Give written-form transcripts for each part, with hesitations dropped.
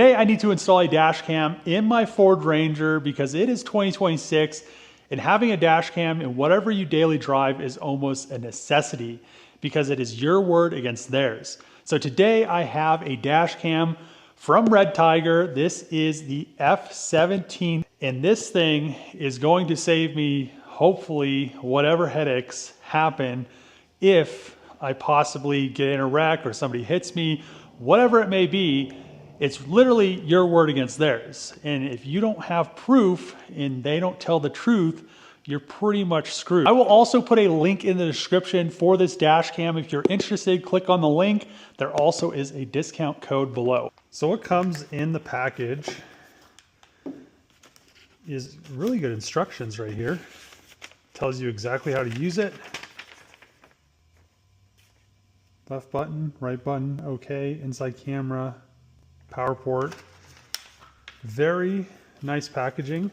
Today I need to install a dash cam in my Ford Ranger because it is 2026 and having a dash cam in whatever you daily drive is almost a necessity because it is your word against theirs. So today I have a dash cam from Redtiger. This is the F17 and this thing is going to save me hopefully whatever headaches happen if I possibly get in a wreck or somebody hits me, whatever it may be. It's literally your word against theirs. And if you don't have proof and they don't tell the truth, you're pretty much screwed. I will also put a link in the description for this dash cam. If you're interested, click on the link. There also is a discount code below. So what comes in the package is really good instructions right here. Tells you exactly how to use it. Left button, right button, okay, inside camera, power port. Very nice packaging.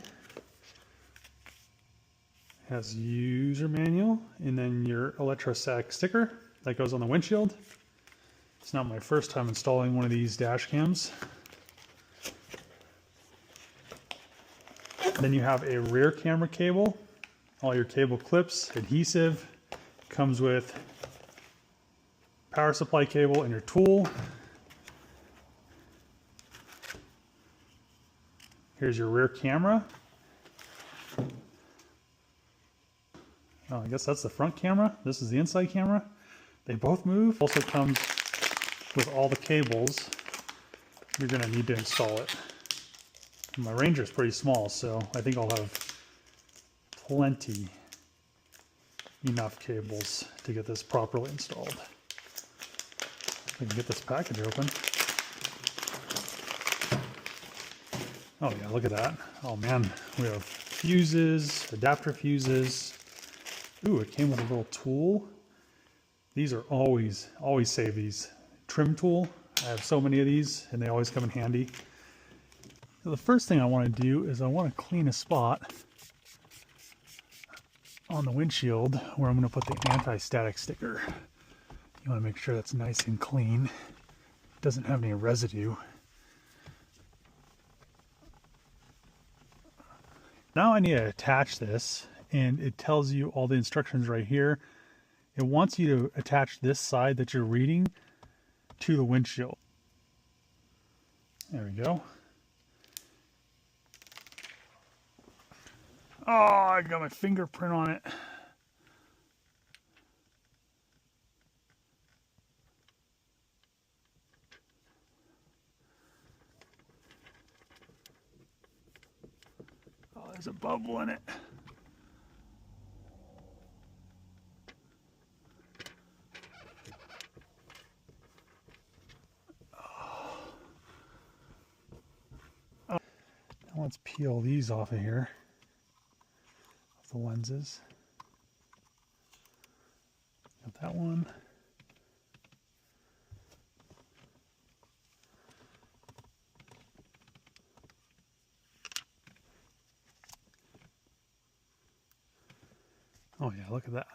Has user manual and then your electrostatic sticker that goes on the windshield. It's not my first time installing one of these dash cams. Then you have a rear camera cable, all your cable clips, adhesive, comes with power supply cable and your tool. Here's your rear camera. Oh, I guess that's the front camera. This is the inside camera. They both move. Also comes with all the cables you're gonna need to install it. And my Ranger is pretty small, so I think I'll have enough cables to get this properly installed. I can get this package open. Oh yeah, look at that. Oh man, we have fuses, adapter fuses. Ooh, it came with a little tool. These are always save these. Trim tool. I have so many of these and they always come in handy. So the first thing I want to do is I want to clean a spot on the windshield where I'm going to put the anti-static sticker. You want to make sure that's nice and clean. It doesn't have any residue. Now I need to attach this, and it tells you all the instructions right here. It wants you to attach this side that you're reading to the windshield. There we go. Oh, I got my fingerprint on it. Oh, there's a bubble in it. Now let's peel these off of here, off the lenses. Got that one. Oh yeah, look at that.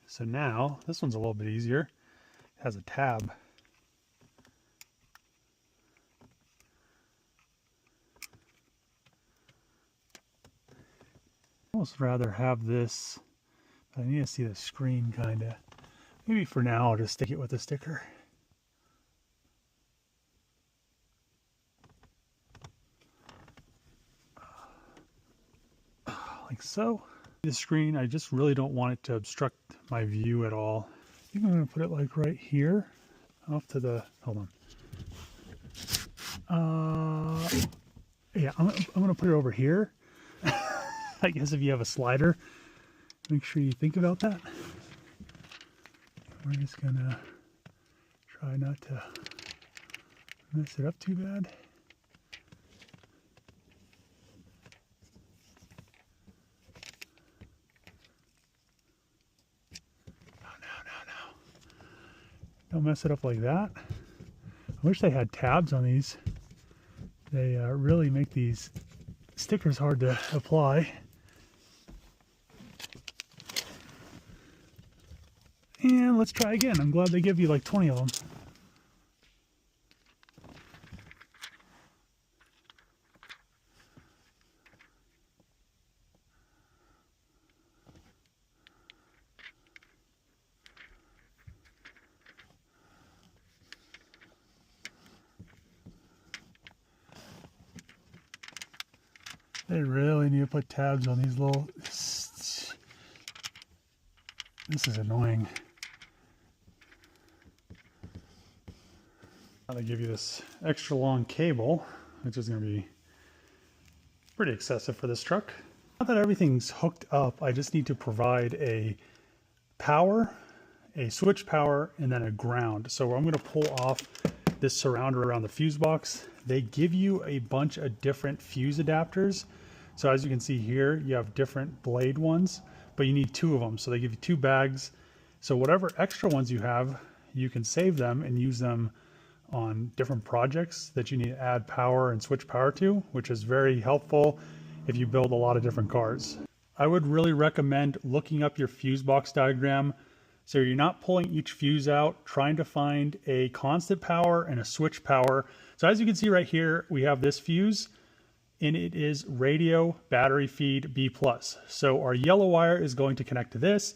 So now, this one's a little bit easier. It has a tab. I'd almost rather have this, but I need to see the screen kinda. Maybe for now I'll just stick it with a sticker. Like so. The screen, I just really don't want it to obstruct my view at all. I think I'm going to put it like right here, off to the, hold on. Yeah, I'm going to put it over here. I guess if you have a slider, make sure you think about that. We're just going to try not to mess it up too bad. Don't mess it up like that. I wish they had tabs on these. They really make these stickers hard to apply. And let's try again. I'm glad they give you like 20 of them. They really need to put tabs on these little... This is annoying. Now they give you this extra long cable, which is going to be pretty excessive for this truck. Now that everything's hooked up, I just need to provide a power, a switch power, and then a ground. So I'm going to pull off this surrounder around the fuse box. They give you a bunch of different fuse adapters. So as you can see here, you have different blade ones, but you need 2 of them. So they give you 2 bags. So whatever extra ones you have, you can save them and use them on different projects that you need to add power and switch power to, which is very helpful if you build a lot of different cars. I would really recommend looking up your fuse box diagram so you're not pulling each fuse out, trying to find a constant power and a switch power. So as you can see right here, we have this fuse and it is radio battery feed B+. So our yellow wire is going to connect to this.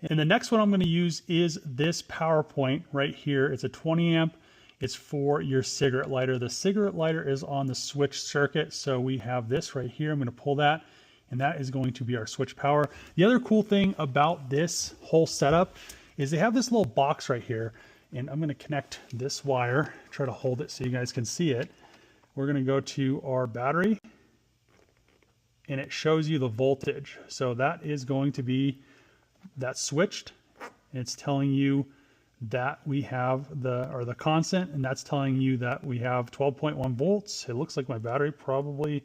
And the next one I'm going to use is this power point right here. It's a 20 amp. It's for your cigarette lighter. The cigarette lighter is on the switch circuit. So we have this right here. I'm going to pull that, and that is going to be our switch power. The other cool thing about this whole setup is they have this little box right here, and I'm going to connect this wire, try to hold it so you guys can see it. We're going to go to our battery, and it shows you the voltage. So that is going to be that switched. It's telling you that we have the constant, and that's telling you that we have 12.1 volts. It looks like my battery probably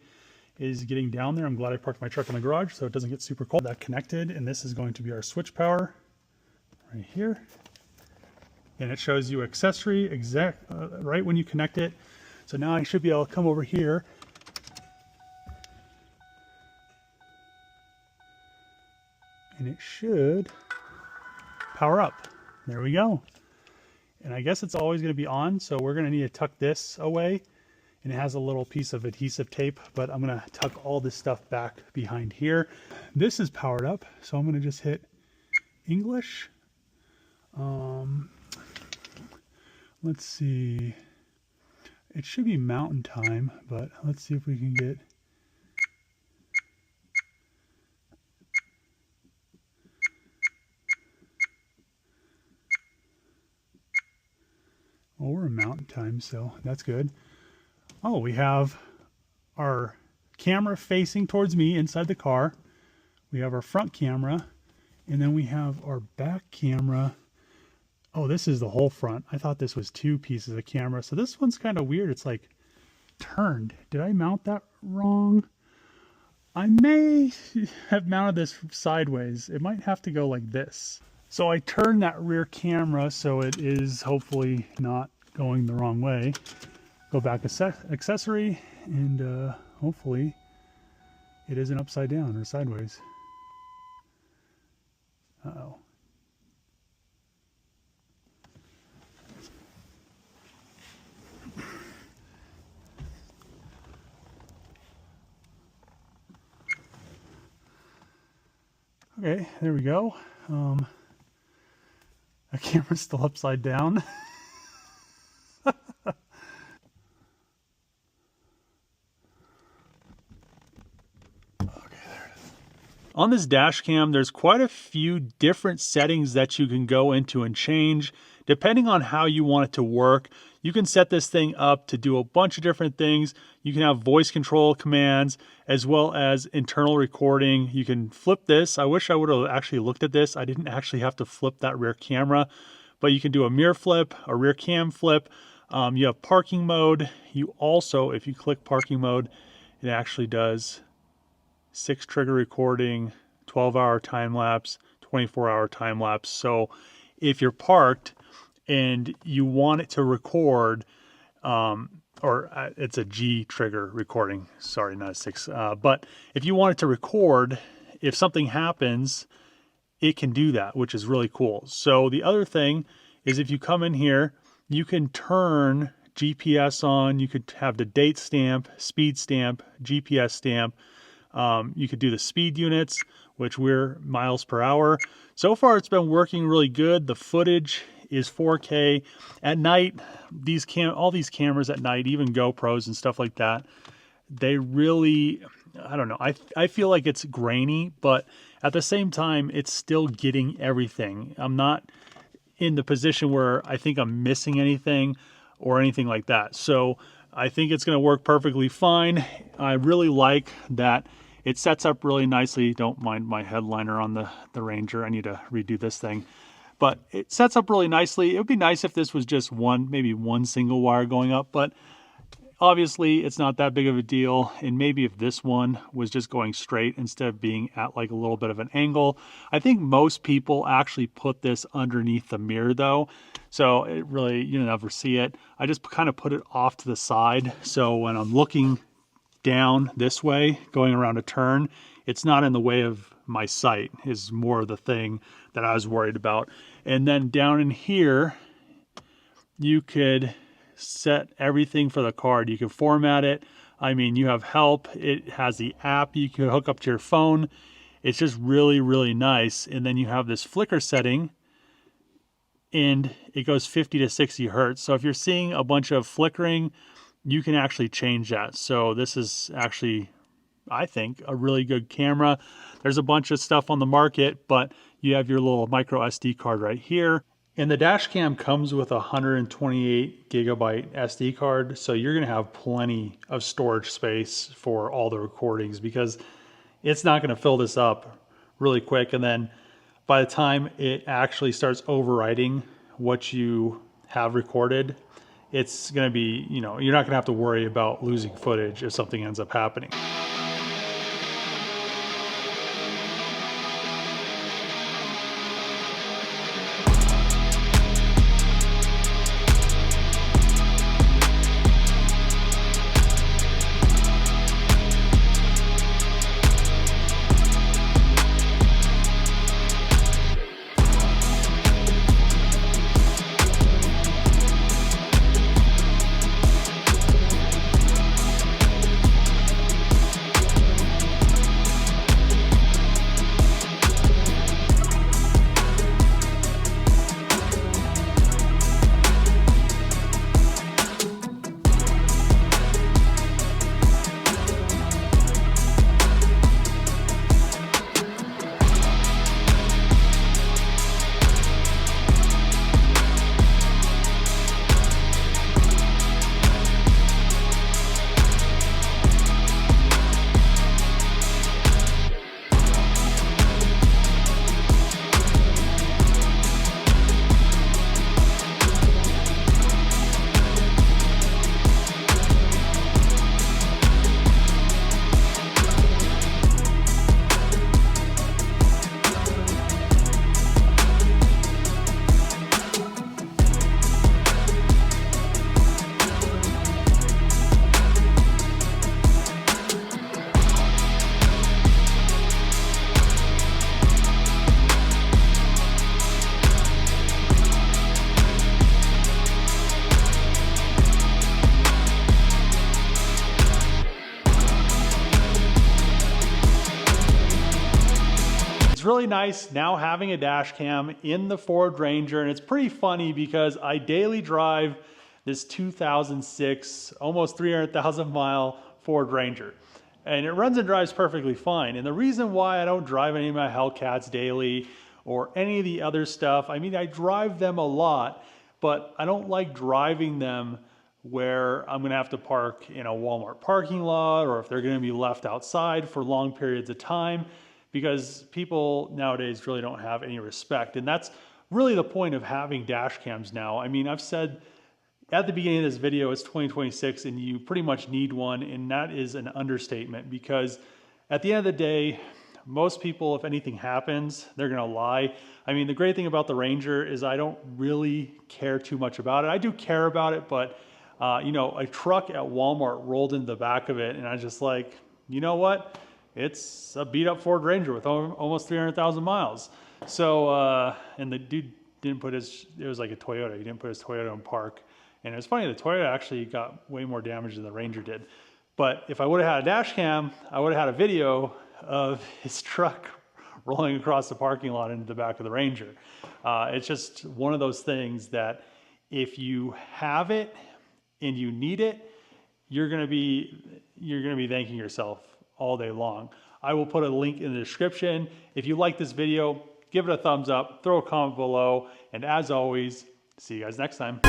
is getting down there. I'm glad I parked my truck in the garage so it doesn't get super cold. That connected, and this is going to be our switch power right here. And it shows you accessory right when you connect it. So now I should be able to come over here and it should power up. There we go. And I guess it's always going to be on, so we're going to need to tuck this away. And it has a little piece of adhesive tape, but I'm going to tuck all this stuff back behind here. This is powered up, so I'm going to just hit English. Let's see. It should be mountain time, but let's see if we can get... Well, we're in mountain time, so that's good. Oh, we have our camera facing towards me inside the car. We have our front camera, and then we have our back camera. Oh, this is the whole front. I thought this was 2 pieces of camera. So this one's kind of weird. It's like turned. Did I mount that wrong? I may have mounted this sideways. It might have to go like this. So I turned that rear camera so it is hopefully not going the wrong way. Go back accessory, and hopefully it isn't upside down or sideways. Uh-oh. Okay, there we go. The camera's still upside down. On this dash cam, there's quite a few different settings that you can go into and change. Depending on how you want it to work, you can set this thing up to do a bunch of different things. You can have voice control commands as well as internal recording. You can flip this. I wish I would have actually looked at this. I didn't actually have to flip that rear camera, but you can do a mirror flip, a rear cam flip. You have parking mode. You also, if you click parking mode, it actually does 6 trigger recording, 12-hour time lapse, 24-hour time lapse. So if you're parked and you want it to record, it's a G trigger recording, sorry, not a 6, but if you want it to record, if something happens, it can do that, which is really cool. So the other thing is if you come in here, you can turn GPS on, you could have the date stamp, speed stamp, GPS stamp. You could do the speed units, which we're miles per hour. So far, it's been working really good. The footage is 4K. At night, all these cameras at night, even GoPros and stuff like that, they really, I don't know, I feel like it's grainy, but at the same time, it's still getting everything. I'm not in the position where I think I'm missing anything or anything like that. So I think it's going to work perfectly fine. I really like that it sets up really nicely. Don't mind my headliner on the Ranger. I need to redo this thing. But it sets up really nicely. It would be nice if this was just maybe one single wire going up, but obviously it's not that big of a deal. And maybe if this one was just going straight instead of being at like a little bit of an angle. I think most people actually put this underneath the mirror though. So it really, you never see it. I just kind of put it off to the side. So when I'm looking down this way, going around a turn, it's not in the way of my sight is more of the thing that I was worried about. And then down in here, you could set everything for the card. You can format it. I mean, you have help. It has the app you can hook up to your phone. It's just really, really nice. And then you have this flicker setting and it goes 50 to 60 Hertz. So if you're seeing a bunch of flickering, you can actually change that. So this is actually, I think, a really good camera. There's a bunch of stuff on the market, but you have your little micro SD card right here. And the dash cam comes with a 128 gigabyte SD card. So you're gonna have plenty of storage space for all the recordings because it's not gonna fill this up really quick. And then by the time it actually starts overwriting what you have recorded, it's gonna be, you're not gonna have to worry about losing footage if something ends up happening. It's really nice now having a dash cam in the Ford Ranger, and it's pretty funny because I daily drive this 2006, almost 300,000 mile Ford Ranger. And it runs and drives perfectly fine. And the reason why I don't drive any of my Hellcats daily or any of the other stuff, I mean, I drive them a lot, but I don't like driving them where I'm gonna have to park in a Walmart parking lot or if they're gonna be left outside for long periods of time, because people nowadays really don't have any respect. And that's really the point of having dash cams now. I mean, I've said at the beginning of this video, it's 2026 and you pretty much need one, and that is an understatement because at the end of the day, most people, if anything happens, they're gonna lie. I mean, the great thing about the Ranger is I don't really care too much about it. I do care about it, but you know, a truck at Walmart rolled into the back of it and I was just like, you know what? It's a beat up Ford Ranger with almost 300,000 miles. So, and the dude didn't put his, it was like a Toyota, he didn't put his Toyota in park. And it was funny, the Toyota actually got way more damage than the Ranger did. But if I would have had a dash cam, I would have had a video of his truck rolling across the parking lot into the back of the Ranger. It's just one of those things that if you have it and you need it, you're gonna be thanking yourself all day long. I will put a link in the description. If you like this video, give it a thumbs up, throw a comment below, and as always, see you guys next time.